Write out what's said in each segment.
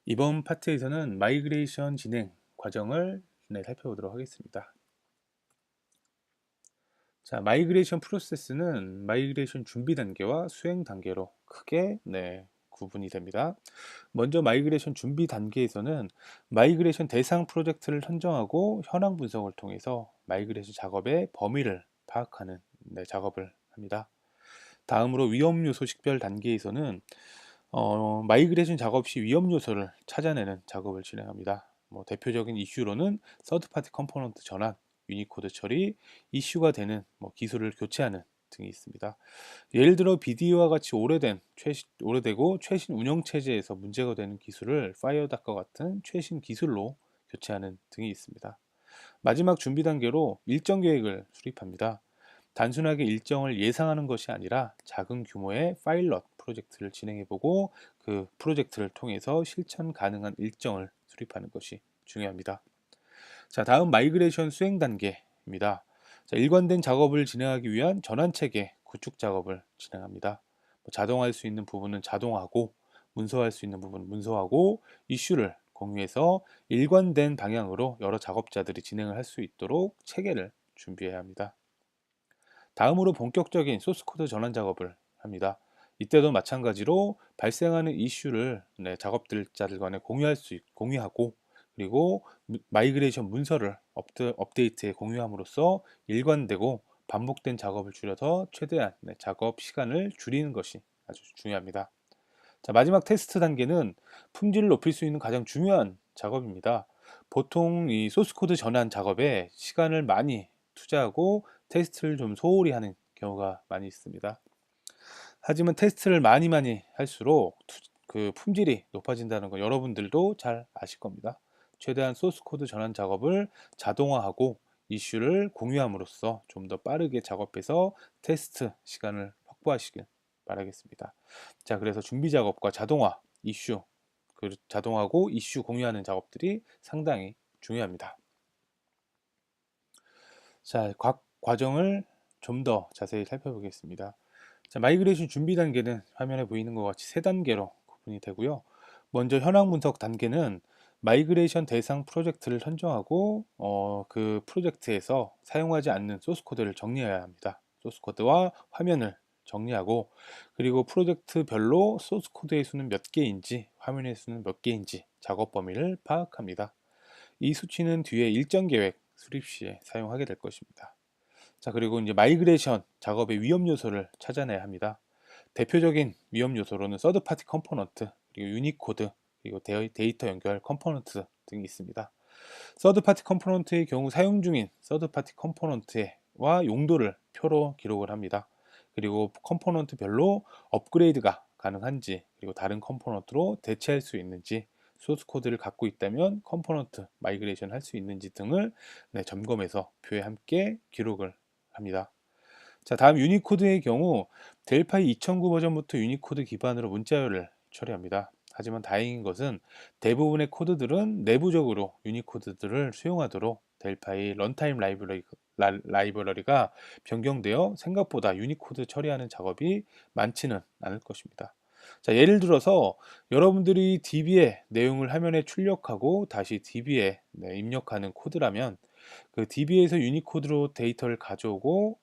이번 파트에서는 마이그레이션 진행 과정을 살펴보도록 하겠습니다. 자, 마이그레이션 프로세스는 마이그레이션 준비 단계와 수행 단계로 크게 구분이 됩니다. 먼저 마이그레이션 준비 단계에서는 마이그레이션 대상 프로젝트를 선정하고 현황 분석을 통해서 마이그레이션 작업의 범위를 파악하는 작업을 합니다. 다음으로 위험 요소 식별 단계에서는 마이그레이션 작업 시 위험 요소를 찾아내는 작업을 진행합니다. 대표적인 이슈로는 서드파티 컴포넌트 전환, 유니코드 처리, 이슈가 되는 기술을 교체하는 등이 있습니다. 예를 들어 BD와 같이 오래되고 최신 운영 체제에서 문제가 되는 기술을 파이어닷과 같은 최신 기술로 교체하는 등이 있습니다. 마지막 준비 단계로 일정 계획을 수립합니다. 단순하게 일정을 예상하는 것이 아니라 작은 규모의 파일럿 프로젝트를 진행해보고 그 프로젝트를 통해서 실천 가능한 일정을 수립하는 것이 중요합니다. 자, 다음 마이그레이션 수행 단계입니다. 자, 일관된 작업을 진행하기 위한 전환체계 구축 작업을 진행합니다. 자동화할 수 있는 부분은 자동화하고 문서화할 수 있는 부분은 문서화하고 이슈를 공유해서 일관된 방향으로 여러 작업자들이 진행을 할 수 있도록 체계를 준비해야 합니다. 다음으로 본격적인 소스코드 전환 작업을 합니다. 이때도 마찬가지로 발생하는 이슈를 작업자들 간에 공유하고 그리고 마이그레이션 문서를 업데이트에 공유함으로써 일관되고 반복된 작업을 줄여서 최대한 작업 시간을 줄이는 것이 아주 중요합니다. 자, 마지막 테스트 단계는 품질을 높일 수 있는 가장 중요한 작업입니다. 보통 이 소스코드 전환 작업에 시간을 많이 투자하고 테스트를 좀 소홀히 하는 경우가 많이 있습니다. 하지만 테스트를 많이 할수록 그 품질이 높아진다는 거 여러분들도 잘 아실 겁니다. 최대한 소스코드 전환 작업을 자동화하고 이슈를 공유함으로써 좀 더 빠르게 작업해서 테스트 시간을 확보하시길 바라겠습니다. 자, 그래서 준비 작업과 자동화, 이슈, 자동화하고 이슈 공유하는 작업들이 상당히 중요합니다. 자, 각 과정을 좀 더 자세히 살펴보겠습니다. 자, 마이그레이션 준비 단계는 화면에 보이는 것 같이 세 단계로 구분이 되고요. 먼저 현황 분석 단계는 마이그레이션 대상 프로젝트를 선정하고 그 프로젝트에서 사용하지 않는 소스 코드를 정리해야 합니다. 소스 코드와 화면을 정리하고 그리고 프로젝트별로 소스 코드의 수는 몇 개인지 화면의 수는 몇 개인지 작업 범위를 파악합니다. 이 수치는 뒤에 일정 계획 수립 시에 사용하게 될 것입니다. 자, 그리고 이제 마이그레이션 작업의 위험 요소를 찾아내야 합니다. 대표적인 위험 요소로는 서드 파티 컴포넌트, 그리고 유니코드, 그리고 데이터 연결 컴포넌트 등이 있습니다. 서드 파티 컴포넌트의 경우 사용 중인 서드 파티 컴포넌트와 용도를 표로 기록을 합니다. 그리고 컴포넌트별로 업그레이드가 가능한지, 그리고 다른 컴포넌트로 대체할 수 있는지, 소스 코드를 갖고 있다면 컴포넌트 마이그레이션 할 수 있는지 등을 점검해서 표에 함께 기록을 합니다. 자, 다음 유니코드의 경우 델파이 2009 버전부터 유니코드 기반으로 문자열을 처리합니다. 하지만 다행인 것은 대부분의 코드들은 내부적으로 유니코드들을 수용하도록 델파이 런타임 라이브러리가 변경되어 생각보다 유니코드 처리하는 작업이 많지는 않을 것입니다. 자, 예를 들어서 여러분들이 DB에 내용을 화면에 출력하고 다시 DB에 입력하는 코드라면 그 DB에서 유니코드로 데이터를 가져오고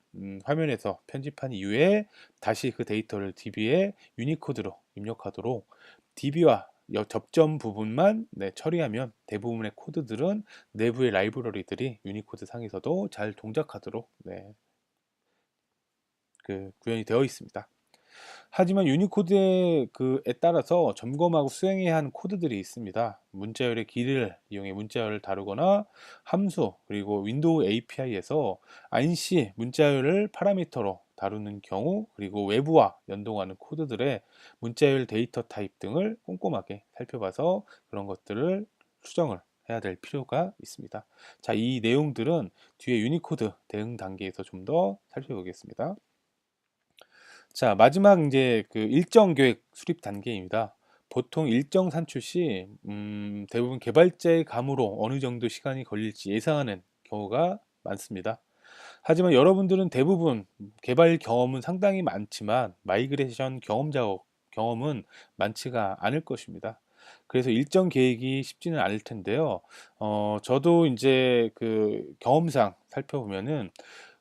화면에서 편집한 이후에 다시 그 데이터를 DB에 유니코드로 입력하도록 DB와 접점 부분만 처리하면 대부분의 코드들은 내부의 라이브러리들이 유니코드 상에서도 잘 동작하도록 구현이 되어 있습니다. 하지만 유니코드에 따라서 점검하고 수행해야 하는 코드들이 있습니다. 문자열의 길이를 이용해 문자열을 다루거나 함수 그리고 윈도우 API에서 ANSI 문자열을 파라미터로 다루는 경우 그리고 외부와 연동하는 코드들의 문자열 데이터 타입 등을 꼼꼼하게 살펴봐서 그런 것들을 수정을 해야 될 필요가 있습니다. 자, 이 내용들은 뒤에 유니코드 대응 단계에서 좀 더 살펴보겠습니다. 자, 마지막 이제 그 일정 계획 수립 단계입니다. 보통 일정 산출 시 대부분 개발자의 감으로 어느 정도 시간이 걸릴지 예상하는 경우가 많습니다. 하지만 여러분들은 대부분 개발 경험은 상당히 많지만 마이그레이션 경험은 많지가 않을 것입니다. 그래서 일정 계획이 쉽지는 않을 텐데요. 저도 이제 그 경험상 살펴보면은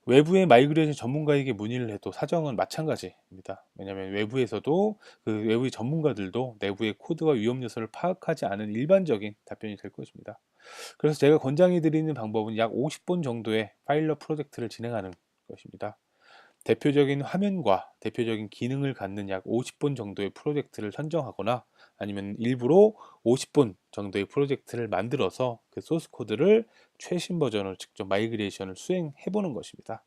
외부의 마이그레이션 전문가에게 문의를 해도 사정은 마찬가지입니다. 왜냐하면 외부에서도 그 외부의 전문가들도 내부의 코드와 위험 요소를 파악하지 않은 일반적인 답변이 될 것입니다. 그래서 제가 권장해 드리는 방법은 약 50번 정도의 파일럿 프로젝트를 진행하는 것입니다. 대표적인 화면과 대표적인 기능을 갖는 약 50분 정도의 프로젝트를 선정하거나 아니면 일부러 50분 정도의 프로젝트를 만들어서 그 소스 코드를 최신 버전으로 직접 마이그레이션을 수행해 보는 것입니다.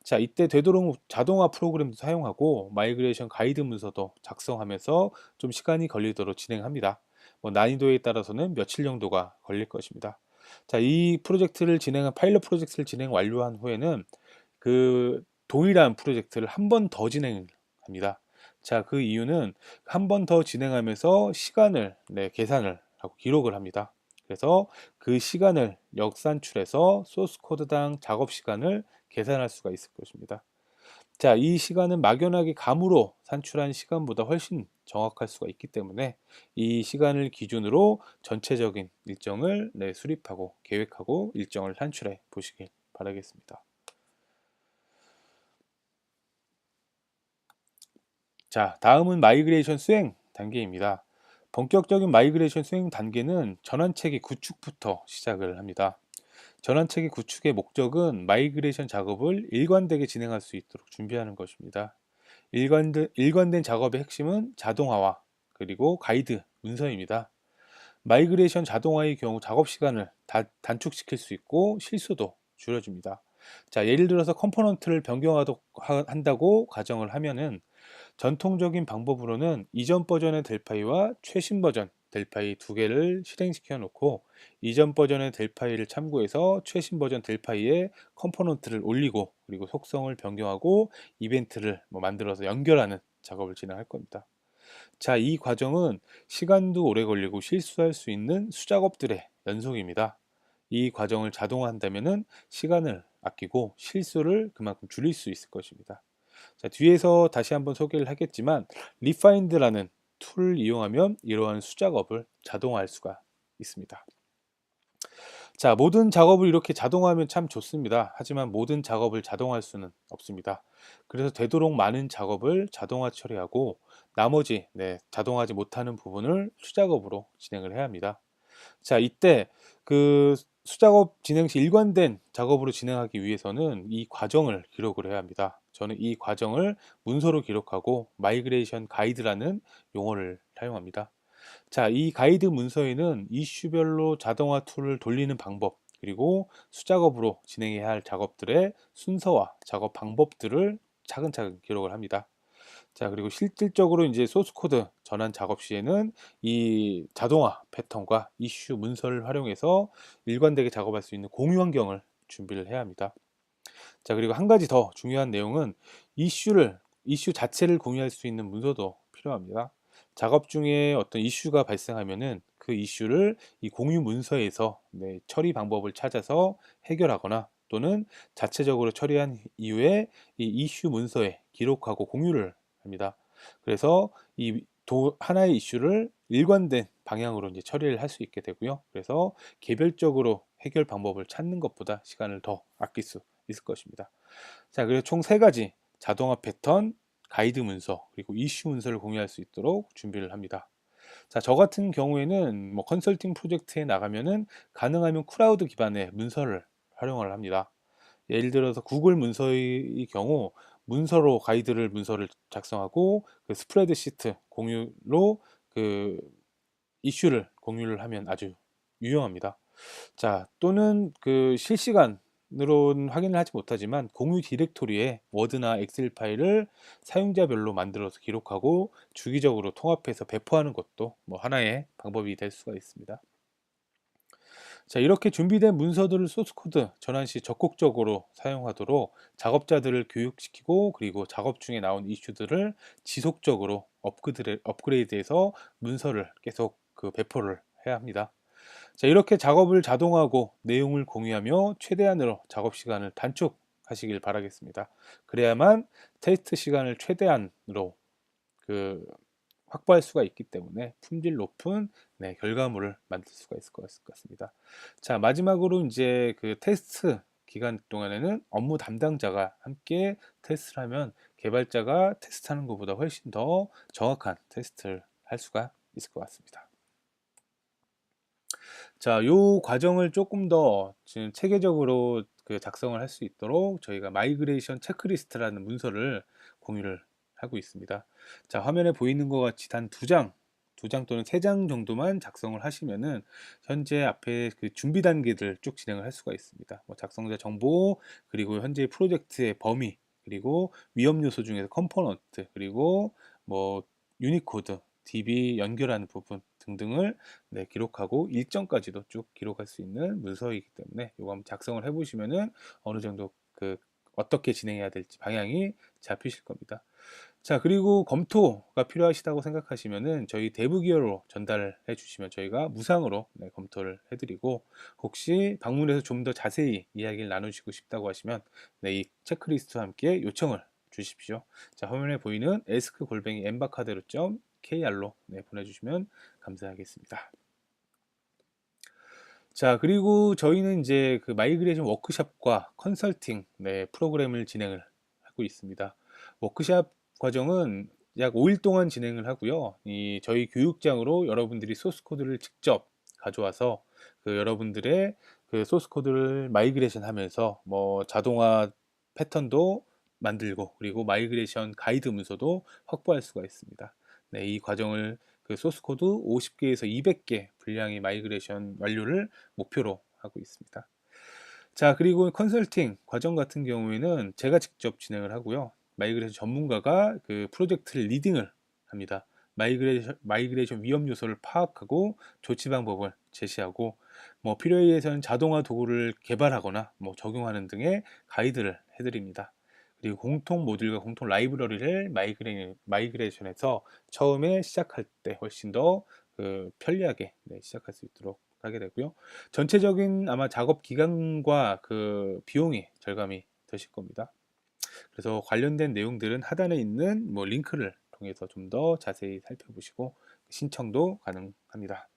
자, 이때 되도록 자동화 프로그램도 사용하고 마이그레이션 가이드 문서도 작성하면서 좀 시간이 걸리도록 진행합니다. 뭐 난이도에 따라서는 며칠 정도가 걸릴 것입니다. 자, 이 프로젝트를 진행한 파일럿 프로젝트를 진행 완료한 후에는 그 동일한 프로젝트를 한 번 더 진행합니다. 자, 그 이유는 한 번 더 진행하면서 시간을 계산을 하고 기록을 합니다. 그래서 그 시간을 역산출해서 소스 코드당 작업 시간을 계산할 수가 있을 것입니다. 자, 이 시간은 막연하게 감으로 산출한 시간보다 훨씬 정확할 수가 있기 때문에 이 시간을 기준으로 전체적인 일정을 수립하고 계획하고 일정을 산출해 보시길 바라겠습니다. 자, 다음은 마이그레이션 수행 단계입니다. 본격적인 마이그레이션 수행 단계는 전환체계 구축부터 시작을 합니다. 전환체계 구축의 목적은 마이그레이션 작업을 일관되게 진행할 수 있도록 준비하는 것입니다. 일관된 작업의 핵심은 자동화와 그리고 가이드, 문서입니다. 마이그레이션 자동화의 경우 작업 시간을 단축시킬 수 있고 실수도 줄여줍니다. 자, 예를 들어서 컴포넌트를 변경한다고 가정을 하면은 전통적인 방법으로는 이전 버전의 델파이와 최신 버전 델파이 두 개를 실행시켜 놓고 이전 버전의 델파이를 참고해서 최신 버전 델파이에 컴포넌트를 올리고 그리고 속성을 변경하고 이벤트를 만들어서 연결하는 작업을 진행할 겁니다. 자, 이 과정은 시간도 오래 걸리고 실수할 수 있는 수작업들의 연속입니다. 이 과정을 자동화한다면 시간을 아끼고 실수를 그만큼 줄일 수 있을 것입니다. 자, 뒤에서 다시 한번 소개를 하겠지만 리파인드라는 툴을 이용하면 이러한 수작업을 자동화할 수가 있습니다. 자, 모든 작업을 이렇게 자동화하면 참 좋습니다. 하지만 모든 작업을 자동화할 수는 없습니다. 그래서 되도록 많은 작업을 자동화 처리하고 나머지 자동화하지 못하는 부분을 수작업으로 진행을 해야 합니다. 자, 이때 그 수작업 진행 시 일관된 작업으로 진행하기 위해서는 이 과정을 기록을 해야 합니다. 저는 이 과정을 문서로 기록하고 마이그레이션 가이드라는 용어를 사용합니다. 자, 이 가이드 문서에는 이슈별로 자동화 툴을 돌리는 방법, 그리고 수작업으로 진행해야 할 작업들의 순서와 작업 방법들을 차근차근 기록을 합니다. 자, 그리고 실질적으로 이제 소스 코드 전환 작업 시에는 이 자동화 패턴과 이슈 문서를 활용해서 일관되게 작업할 수 있는 공유 환경을 준비를 해야 합니다. 자, 그리고 한 가지 더 중요한 내용은 이슈 자체를 공유할 수 있는 문서도 필요합니다. 작업 중에 어떤 이슈가 발생하면은 그 이슈를 이 공유 문서에서 처리 방법을 찾아서 해결하거나 또는 자체적으로 처리한 이후에 이 이슈 문서에 기록하고 공유를 합니다. 그래서 이 하나의 이슈를 일관된 방향으로 이제 처리를 할 수 있게 되고요. 그래서 개별적으로 해결 방법을 찾는 것보다 시간을 더 아낄 수 있을 것입니다. 자, 그래서 총 세 가지 자동화 패턴, 가이드 문서, 그리고 이슈 문서를 공유할 수 있도록 준비를 합니다. 자, 저 같은 경우에는 뭐 컨설팅 프로젝트에 나가면은 가능하면 클라우드 기반의 문서를 활용을 합니다. 예를 들어서 구글 문서의 경우 문서를 작성하고 그 스프레드시트 공유로 그 이슈를 공유를 하면 아주 유용합니다. 자, 또는 그 실시간으로는 확인을 하지 못하지만 공유 디렉토리에 워드나 엑셀 파일을 사용자별로 만들어서 기록하고 주기적으로 통합해서 배포하는 것도 뭐 하나의 방법이 될 수가 있습니다. 자, 이렇게 준비된 문서들을 소스 코드 전환 시 적극적으로 사용하도록 작업자들을 교육시키고 그리고 작업 중에 나온 이슈들을 지속적으로 업그레이드해서 문서를 계속 그 배포를 해야 합니다. 자, 이렇게 작업을 자동화하고 내용을 공유하며 최대한으로 작업 시간을 단축하시길 바라겠습니다. 그래야만 테스트 시간을 최대한으로 그 확보할 수가 있기 때문에 품질 높은 네, 결과물을 만들 수가 있을 것 같습니다. 자, 마지막으로 이제 그 테스트 기간 동안에는 업무 담당자가 함께 테스트를 하면 개발자가 테스트하는 것보다 훨씬 더 정확한 테스트를 할 수가 있을 것 같습니다. 자, 요 과정을 조금 더 지금 체계적으로 그 작성을 할 수 있도록 저희가 마이그레이션 체크리스트라는 문서를 공유를 하고 있습니다. 자, 화면에 보이는 것 같이 단 두 장 또는 세 장 정도만 작성을 하시면은 현재 앞에 그 준비 단계들 쭉 진행을 할 수가 있습니다. 뭐 작성자 정보, 그리고 현재 프로젝트의 범위, 그리고 위험 요소 중에서 컴포넌트, 그리고 뭐 유니코드, DB 연결하는 부분 등등을 네, 기록하고 일정까지도 쭉 기록할 수 있는 문서이기 때문에 이거 한번 작성을 해보시면은 어느 정도 그 어떻게 진행해야 될지 방향이 잡히실 겁니다. 자, 그리고 검토가 필요하시다고 생각하시면은 저희 대부 기어로 전달을 해주시면 저희가 무상으로 네, 검토를 해드리고, 혹시 방문해서 좀 더 자세히 이야기를 나누시고 싶다고 하시면 네, 이 체크리스트와 함께 요청을 주십시오. 자, 화면에 보이는 ask@embarcadero.kr로 네, 보내주시면 감사하겠습니다. 자, 그리고 저희는 이제 그 마이그레이션 워크숍과 컨설팅 네, 프로그램을 진행을 하고 있습니다. 워크숍 과정은 약 5일 동안 진행을 하고요. 이 저희 교육장으로 여러분들이 소스 코드를 직접 가져와서 그 여러분들의 그 소스 코드를 마이그레이션 하면서 뭐 자동화 패턴도 만들고, 그리고 마이그레이션 가이드 문서도 확보할 수가 있습니다. 네, 이 과정을 그 소스 코드 50개에서 200개 분량의 마이그레이션 완료를 목표로 하고 있습니다. 자, 그리고 컨설팅 과정 같은 경우에는 제가 직접 진행을 하고요. 마이그레이션 전문가가 그 프로젝트를 리딩을 합니다. 마이그레이션 위험 요소를 파악하고 조치 방법을 제시하고, 뭐 필요에 의해서는 자동화 도구를 개발하거나 뭐 적용하는 등의 가이드를 해드립니다. 그리고 공통 모듈과 공통 라이브러리를 마이그레이션에서 처음에 시작할 때 훨씬 더 그 편리하게 네, 시작할 수 있도록 하게 되고요. 전체적인 아마 작업 기간과 그 비용이 절감이 되실 겁니다. 그래서 관련된 내용들은 하단에 있는 뭐 링크를 통해서 좀 더 자세히 살펴보시고 신청도 가능합니다.